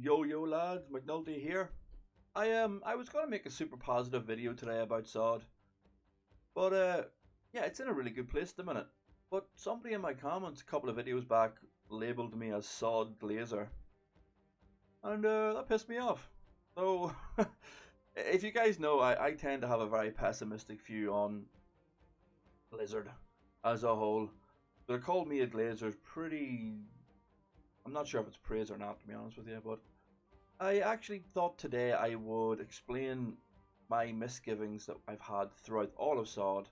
Yo lads, McNulty here. I was gonna make a super positive video today about SOD, but yeah, it's in a really good place at the minute. But somebody in my comments a couple of videos back labelled me as SOD GLAZER, and that pissed me off. So, if you guys know, I tend to have a very pessimistic view on Blizzard as a whole. They called me a glazer pretty. I'm not sure if it's praise or not, to be honest with you, but I actually thought today I would explain my misgivings that I've had throughout all of SOD,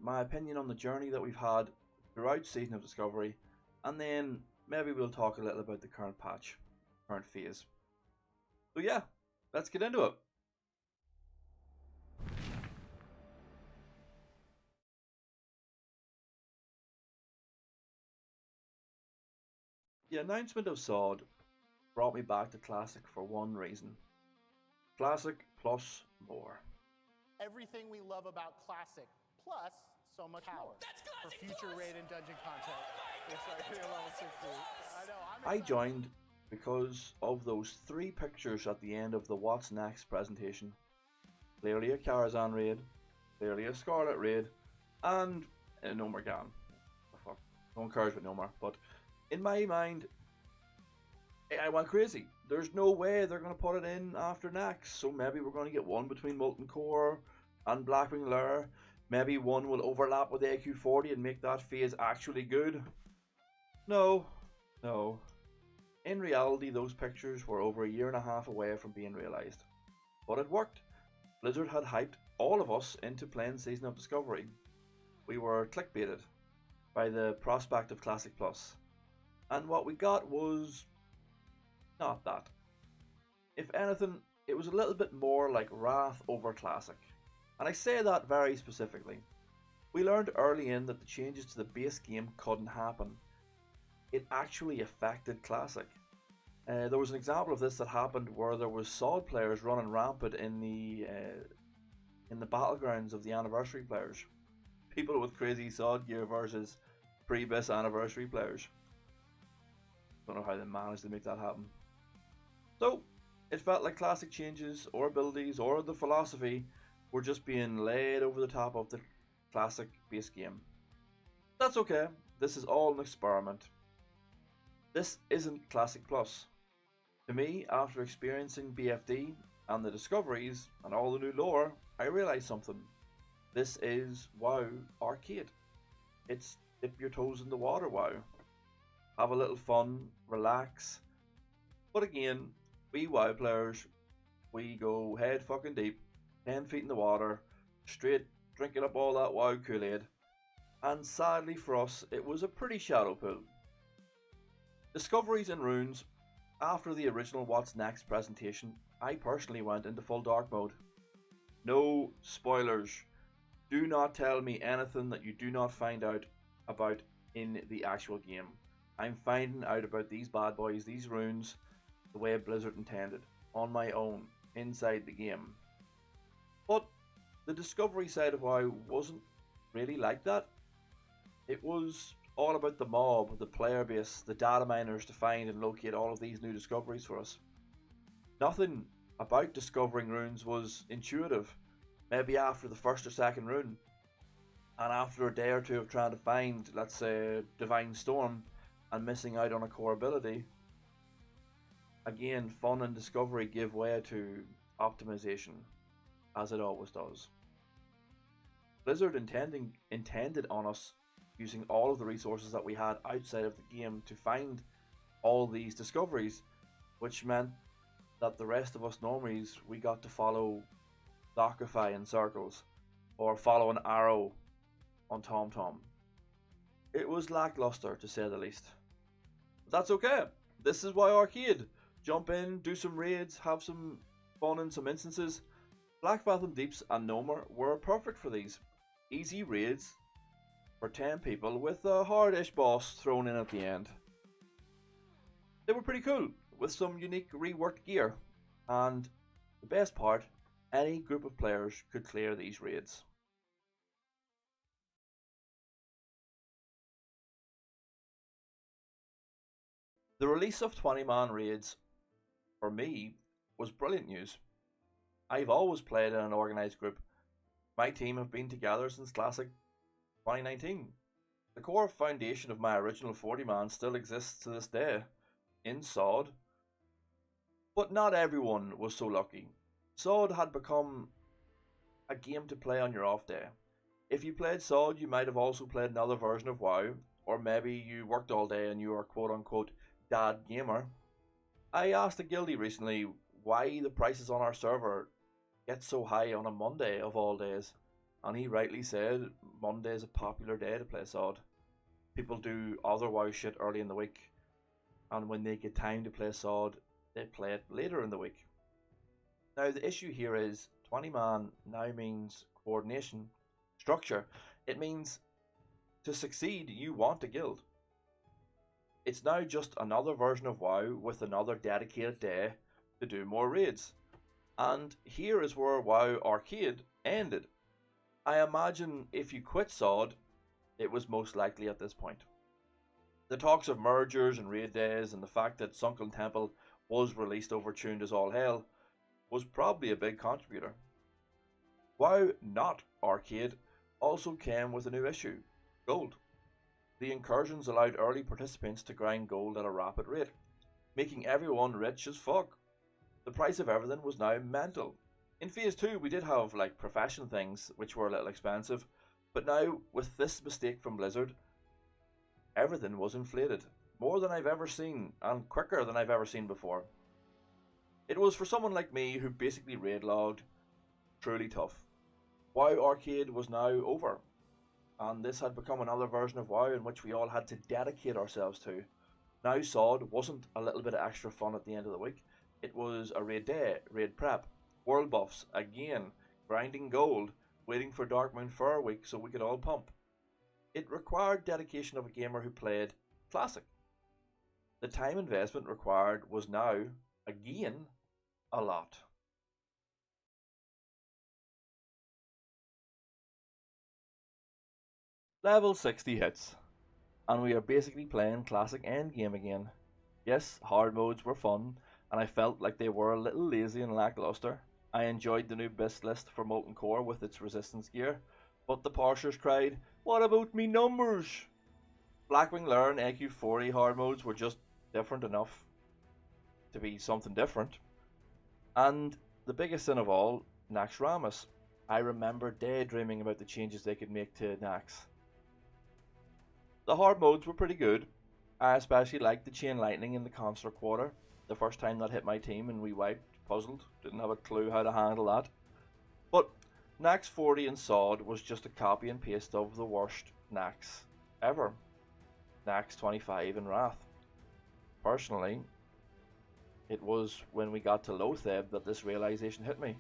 my opinion on the journey that we've had throughout Season of Discovery, and then maybe we'll talk a little about the current patch, current phase. So yeah, let's get into it. The announcement of SOD brought me back to Classic for one reason. Classic plus more. Everything we love about Classic, plus so much more. For future raid and dungeon content. I joined because of those three pictures at the end of the What's Next presentation. Clearly a Karazhan raid, clearly a Scarlet raid, and a Nomar Gan. Oh, fuck. No one cares about Nomar, but in my mind, I went crazy. There's no way they're going to put it in after next, so maybe we're going to get one between Molten Core and Blackwing Lair. Maybe one will overlap with AQ40 and make that phase actually good. No. In reality, those pictures were over a year and a half away from being realised. But it worked. Blizzard had hyped all of us into playing Season of Discovery. We were clickbaited by the prospect of Classic Plus. And what we got was not that. If anything, it was a little bit more like Wrath over Classic. And I say that very specifically. We learned early in that the changes to the base game couldn't happen. It actually affected Classic. There was an example of this that happened where there was SOD players running rampant in the battlegrounds of the anniversary players. People with crazy SOD gear versus pre-bis anniversary players. Don't know how they managed to make that happen. So, it felt like Classic changes or abilities or the philosophy were just being laid over the top of the Classic base game. That's okay, this is all an experiment. This isn't Classic Plus. To me, after experiencing BFD and the discoveries and all the new lore, I realised something. This is WoW Arcade. It's dip your toes in the water WoW. Have a little fun, relax. But again, we WoW players, we go head fucking deep, 10 feet in the water, straight drinking up all that WoW Kool-Aid. And sadly for us, it was a pretty shallow pool. Discoveries and runes. After the original What's Next presentation, I personally went into full dark mode. No spoilers. Do not tell me anything that you do not find out about in the actual game. I'm finding out about these bad boys, these runes, the way Blizzard intended, on my own, inside the game. But the discovery side of WoW wasn't really like that. It was all about the mob, the player base, the data miners to find and locate all of these new discoveries for us. Nothing about discovering runes was intuitive, maybe after the first or second rune. And after a day or two of trying to find, let's say, Divine Storm and missing out on a core ability, again, fun and discovery give way to optimization, as it always does. Blizzard intended on us using all of the resources that we had outside of the game to find all these discoveries, which meant that the rest of us normies, we got to follow Docify in circles, or follow an arrow on TomTom. It was lackluster, to say the least. But that's okay. This is why Arcade. Jump in, do some raids, have some fun in some instances. Black Fathom Deeps and Nomar were perfect for these. Easy raids for 10 people with a hard-ish boss thrown in at the end. They were pretty cool, with some unique reworked gear, and the best part, any group of players could clear these raids. The release of 20-man raids for me, was brilliant news. I've always played in an organised group. My team have been together since Classic 2019. The core foundation of my original 40 man still exists to this day, in SOD. But not everyone was so lucky. SOD had become a game to play on your off day. If you played SOD, you might have also played another version of WoW, or maybe you worked all day and you are quote unquote dad gamer. I asked a guildie recently why the prices on our server get so high on a Monday of all days, and he rightly said Monday is a popular day to play SOD. People do other WoW shit early in the week, and when they get time to play SOD, they play it later in the week. Now the issue here is 20 man now means coordination, structure. It means to succeed you want a guild. It's now just another version of WoW with another dedicated day to do more raids. And here is where WoW Arcade ended. I imagine if you quit SOD, it was most likely at this point. The talks of mergers and raid days and the fact that Sunken Temple was released overtuned as all hell was probably a big contributor. WoW not Arcade also came with a new issue, gold. The incursions allowed early participants to grind gold at a rapid rate, making everyone rich as fuck. The price of everything was now mental. In Phase 2 we did have like profession things which were a little expensive, but now with this mistake from Blizzard, everything was inflated, more than I've ever seen and quicker than I've ever seen before. It was for someone like me who basically raid logged truly tough. WoW Arcade was now over, and this had become another version of WoW in which we all had to dedicate ourselves to. Now SOD wasn't a little bit of extra fun at the end of the week, it was a raid day, raid prep, world buffs, again, grinding gold, waiting for Darkmoon Fur week so we could all pump. It required dedication of a gamer who played Classic. The time investment required was now, again, a lot. Level 60 hits, and we are basically playing Classic Endgame again. Yes, hard modes were fun, and I felt like they were a little lazy and lackluster. I enjoyed the new BIS list for Molten Core with its resistance gear, but the parsers cried, "What about me numbers?" Blackwing Lure and AQ40 hard modes were just different enough to be something different. And the biggest sin of all, Nax Ramus. I remember daydreaming about the changes they could make to Nax. The hard modes were pretty good. I especially liked the Chain Lightning in the Concert Quarter. The first time that hit my team and we wiped, puzzled, didn't have a clue how to handle that. But Nax 40 in SOD was just a copy and paste of the worst Nax ever. Nax 25 in Wrath. Personally, it was when we got to Lotheb that this realization hit me.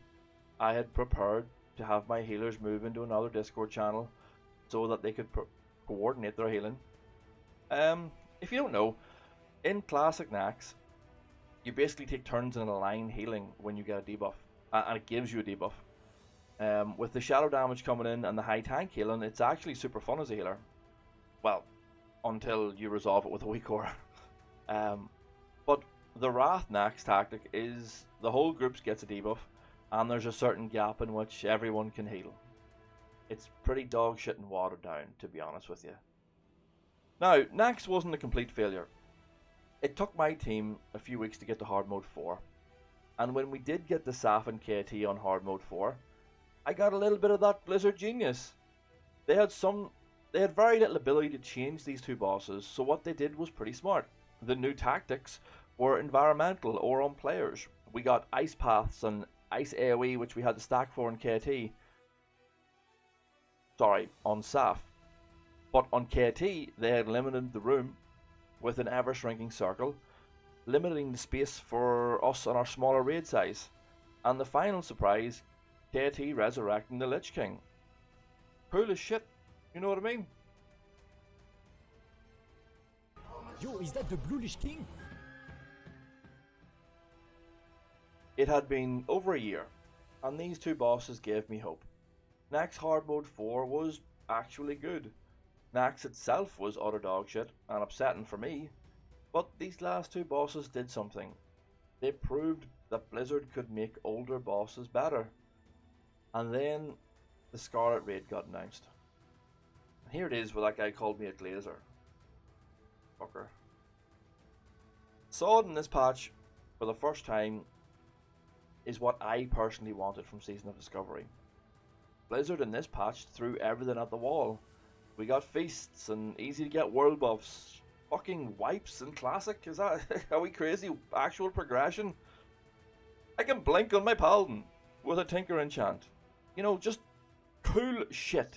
I had prepared to have my healers move into another Discord channel so that they could coordinate their healing. If you don't know, in Classic Nax, you basically take turns in a line healing when you get a debuff, and it gives you a debuff. With the shadow damage coming in and the high tank healing, it's actually super fun as a healer. Well, until you resolve it with a weak core. But the Wrath Nax tactic is the whole group gets a debuff, and there's a certain gap in which everyone can heal. It's pretty dog shit and watered down, to be honest with you. Now, Nax wasn't a complete failure. It took my team a few weeks to get to Hard Mode 4, and when we did get the Saf and KT on Hard Mode 4, I got a little bit of that Blizzard genius. They had very little ability to change these two bosses, so what they did was pretty smart. The new tactics were environmental or on players. We got ice paths and ice AoE, which we had to stack for in KT. Sorry, on Saf. But on KT, they had limited the room with an ever-shrinking circle, limiting the space for us on our smaller raid size. And the final surprise, KT resurrecting the Lich King. Cool as shit, you know what I mean? Yo, is that the Blue Lich King? It had been over a year, and these two bosses gave me hope. Nax Hard Mode 4 was actually good. Nax itself was utter dog shit and upsetting for me, but these last two bosses did something. They proved that Blizzard could make older bosses better. And then the Scarlet Raid got announced. And here it is where that guy called me a glazer. Fucker. SOD in this patch, for the first time, is what I personally wanted from Season of Discovery. Blizzard in this patch threw everything at the wall. We got feasts and easy to get world buffs, fucking wipes and classic. Is that, are we crazy? Actual progression? I can blink on my paladin with a tinker enchant. You know, just cool shit.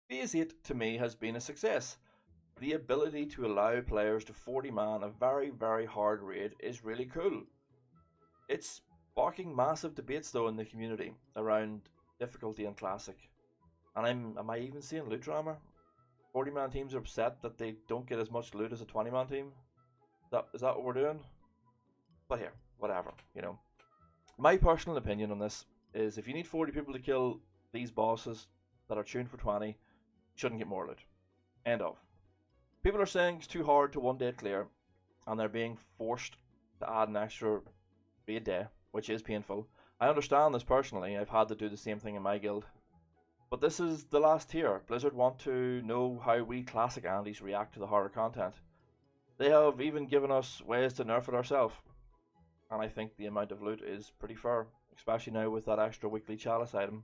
Phase 8 to me has been a success. The ability to allow players to 40-man a very, very hard raid is really cool. It's sparking massive debates though in the community around difficulty and classic. And am I even seeing loot drama? 40-man teams are upset that they don't get as much loot as a 20-man team. Is that what we're doing? But here, whatever, you know. My personal opinion on this is if you need 40 people to kill these bosses that are tuned for 20, you shouldn't get more loot. End of. People are saying it's too hard to one day clear, and they're being forced to add an extra raid day, which is painful. I understand this personally, I've had to do the same thing in my guild. But this is the last tier. Blizzard want to know how we classic Andys react to the harder content. They have even given us ways to nerf it ourselves. And I think the amount of loot is pretty fair, especially now with that extra weekly chalice item.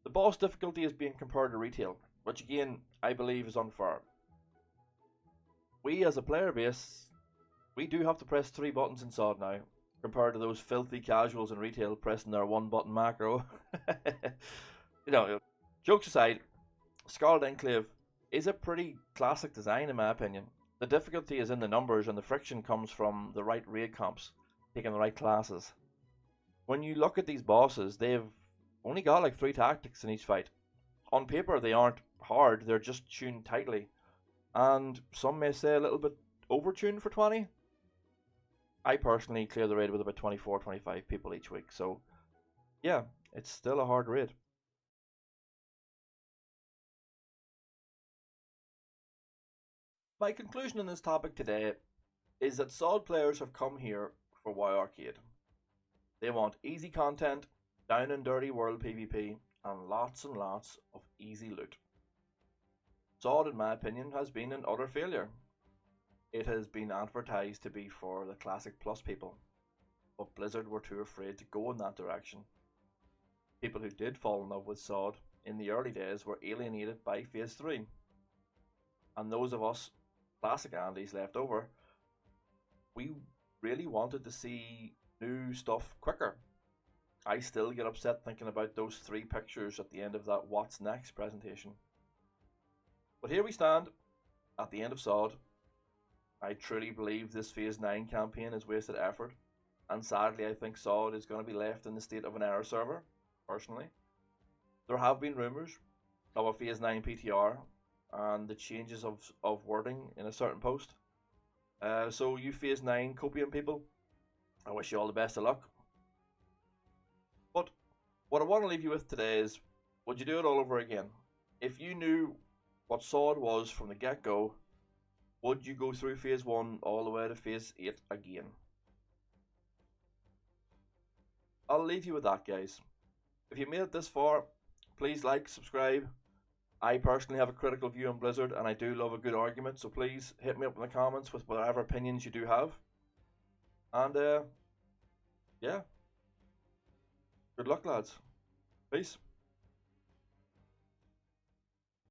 The boss difficulty is being compared to retail, which again, I believe is unfair. We as a player base, we do have to press 3 buttons in SOD now, compared to those filthy casuals in retail pressing their 1-button macro. You know, jokes aside, Scarlet Enclave is a pretty classic design in my opinion. The difficulty is in the numbers and the friction comes from the right raid comps, taking the right classes. When you look at these bosses, they've only got like 3 tactics in each fight. On paper they aren't hard, they're just tuned tightly. And some may say a little bit overtuned for 20. I personally clear the raid with about 24-25 people each week, so yeah, it's still a hard raid. My conclusion on this topic today is that SOD players have come here for WoW Arcade. They want easy content, down and dirty world PvP, and lots of easy loot. SOD, in my opinion, has been an utter failure. It has been advertised to be for the Classic Plus people, but Blizzard were too afraid to go in that direction. People who did fall in love with SOD in the early days were alienated by Phase 3. And those of us Classic Andys left over, we really wanted to see new stuff quicker. I still get upset thinking about those 3 pictures at the end of that What's Next presentation. But here we stand, at the end of SOD. I truly believe this Phase 9 campaign is wasted effort, and sadly I think SOD is going to be left in the state of an error server, personally. There have been rumours of a Phase 9 PTR, and the changes of wording in a certain post. So you Phase 9 Copium people, I wish you all the best of luck. But what I want to leave you with today is, would you do it all over again? If you knew what SOD was from the get-go, would you go through Phase 1 all the way to Phase 8 again? I'll leave you with that, guys. If you made it this far, please like, subscribe. I personally have a critical view on Blizzard, and I do love a good argument, so please hit me up in the comments with whatever opinions you do have. And, yeah. Good luck, lads. Peace.